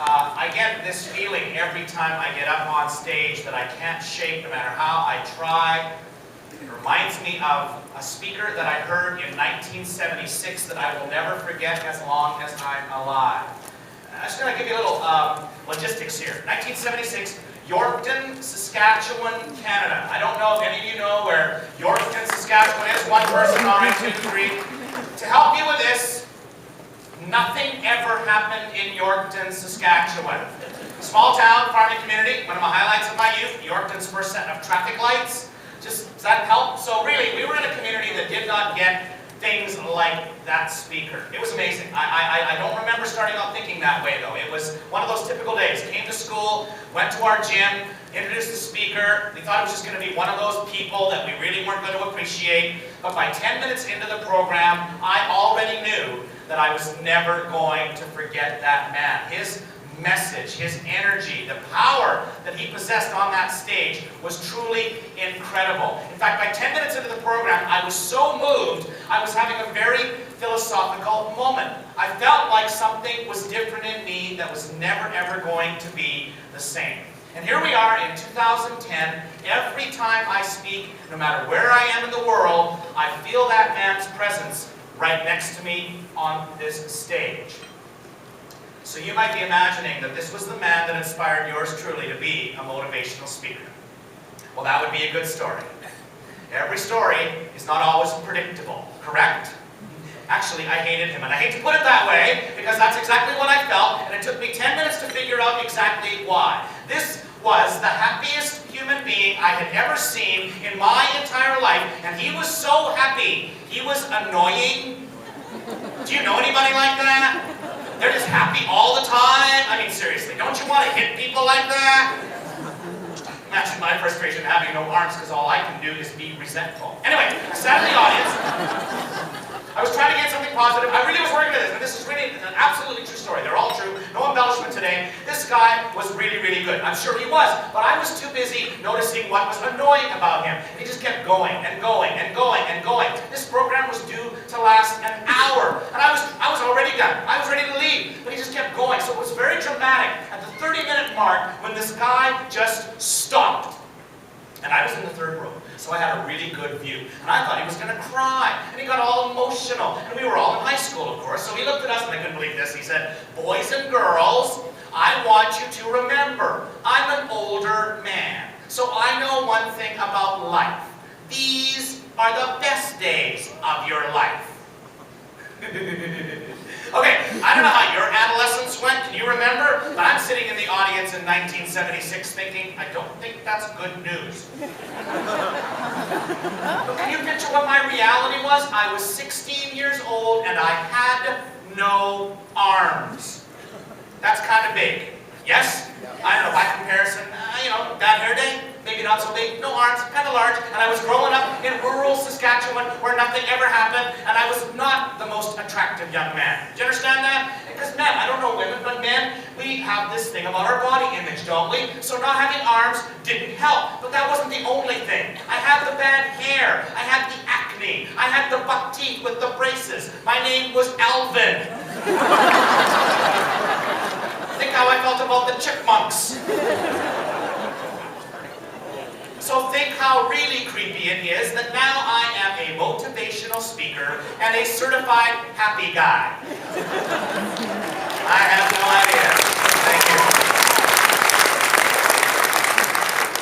I get this feeling every time I get up on stage that I can't shake no matter how I try. It reminds me of a speaker that I heard in 1976 that I will never forget as long as I'm alive. I'm just going to give you a little logistics here. 1976, Yorkton, Saskatchewan, Canada. I don't know if any of you know where Yorkton, Saskatchewan is. One person, all right, 2, 3. To help you with this, nothing ever happened in Yorkton, Saskatchewan. Small town, farming community, one of my highlights of my youth, Yorkton's first set of traffic lights. Does that help? So really, we were in a community that did not get things like that speaker. It was amazing. I don't remember starting out thinking that way though. It was one of those typical days. Came to school, went to our gym, introduced the speaker. We thought it was just going to be one of those people that we really weren't going to appreciate. But by 10 minutes into the program, I already knew that I was never going to forget that man. His message, his energy, the power that he possessed on that stage was truly incredible. In fact, by 10 minutes into the program, I was so moved, I was having a very philosophical moment. I felt like something was different in me that was never ever going to be the same. And here we are in 2010, every time I speak, no matter where I am in the world, I feel that man's presence right next to me on this stage. So you might be imagining that this was the man that inspired yours truly to be a motivational speaker. Well, that would be a good story. Every story is not always predictable, correct? Actually, I hated him, and I hate to put it that way, because that's exactly what I felt, and it took me 10 minutes to figure out exactly why. This was the happiest human being I had ever seen in my entire life, and he was so happy. He was annoying. Do you know anybody like that? They're just happy all the time. I mean, seriously, don't you want to hit people like that? Imagine my frustration having no arms because all I can do is be resentful. Anyway, I sat in the audience. I was trying to get something positive. I really was working at this, and this is really an absolutely true story. They're all true. No embellishment today. This guy was really, really good. I'm sure he was, but I was too busy noticing what was annoying about him. He just kept going and going and going and going. This program was due to last an hour, and I was already done. I was ready to leave, but he just kept going. So it was very dramatic at the 30-minute mark when this guy just stopped. And I was in the third row, so I had a really good view. And I thought he was going to cry, and he got all emotional. And we were all in high school, of course, so he looked at us, and I couldn't believe this. He said, "Boys and girls, I want you to remember, I'm an older man, so I know one thing about life. These are the best days of your life." Okay, I don't know how your adolescence went, can you remember? But I'm sitting in the audience in 1976 thinking, I don't think that's good news. But can you picture what my reality was? I was 16 years old and I had no arms. That's kind of big. Yes? I don't know, by comparison, that hair day, maybe not so big, no arms, kind of large, and I was growing up in rural Saskatchewan where nothing ever happened, and I was not the most attractive young man. Do you understand that? Because men, I don't know women, but men, we have this thing about our body image, don't we? So not having arms didn't help, but that wasn't the only thing. I had the bad hair, I had the acne, I had the buck teeth with the braces. My name was Alvin. Think how I felt about the chipmunks. So think how really creepy it is that now I am a motivational speaker and a certified happy guy. I have no idea. Thank you.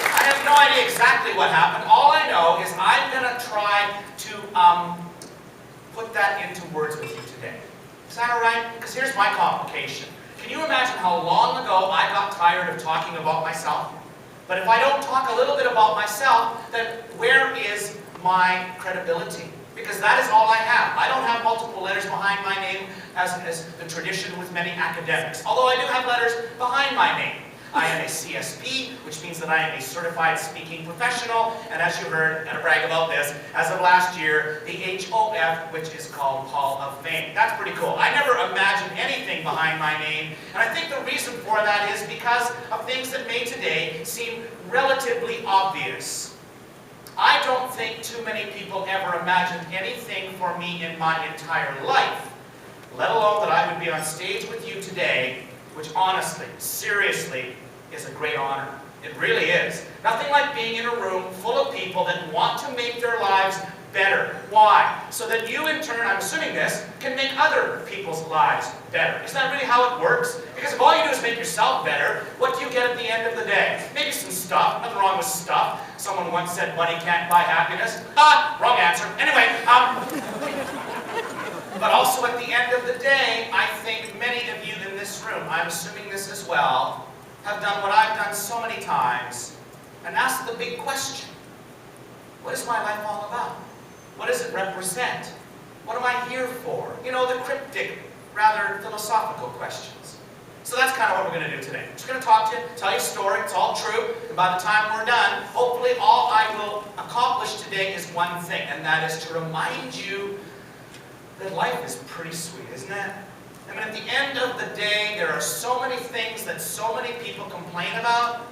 I have no idea exactly what happened. All I know is I'm going to try to put that into words with you today. Is that all right? Because here's my complication. Can you imagine how long ago I got tired of talking about myself? But if I don't talk a little bit about myself, then where is my credibility? Because that is all I have. I don't have multiple letters behind my name as the tradition with many academics. Although I do have letters behind my name. I am a CSP, which means that I am a certified speaking professional, and as you heard, I'm going to brag about this, as of last year, the HOF, which is called Hall of Fame. That's pretty cool. I never imagined anything behind my name, and I think the reason for that is because of things that may today seem relatively obvious. I don't think too many people ever imagined anything for me in my entire life, let alone that I would be on stage with you today which honestly, seriously, is a great honor. It really is. Nothing like being in a room full of people that want to make their lives better. Why? So that you in turn, I'm assuming this, can make other people's lives better. Isn't that really how it works? Because if all you do is make yourself better, what do you get at the end of the day? Maybe some stuff. Nothing wrong with stuff. Someone once said money can't buy happiness. Wrong answer. Anyway, but also at the end of the day, I think many of you in this room, I'm assuming this as well, have done what I've done so many times and asked the big question. What is my life all about? What does it represent? What am I here for? You know, the cryptic, rather philosophical questions. So that's kind of what we're going to do today. I'm just going to talk to you, tell you a story. It's all true. And by the time we're done, hopefully all I will accomplish today is one thing, and that is to remind you that life is pretty sweet, isn't it? I mean, at the end of the day, there are so many things that so many people complain about,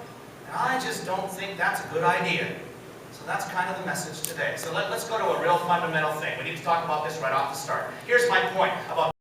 and I just don't think that's a good idea. So that's kind of the message today. So let's go to a real fundamental thing. We need to talk about this right off the start. Here's my point about